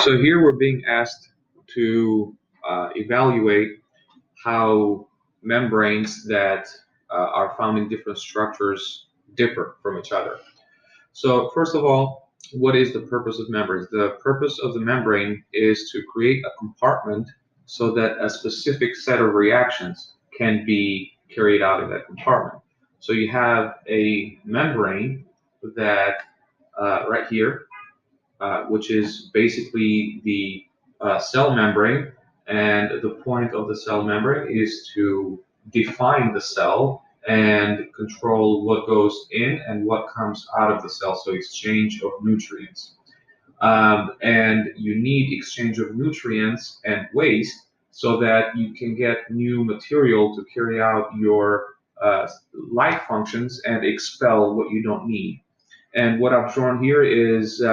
So here we're being asked to evaluate how membranes that are found in different structures differ from each other. So first of all, what is the purpose of membranes? The purpose of the membrane is to create a compartment so that a specific set of reactions can be carried out in that compartment. So you have a membrane that right here, which is basically the cell membrane. And the point of the cell membrane is to define the cell and control what goes in and what comes out of the cell, so exchange of nutrients. And you need exchange of nutrients and waste so that you can get new material to carry out your life functions and expel what you don't need. And what I've drawn here is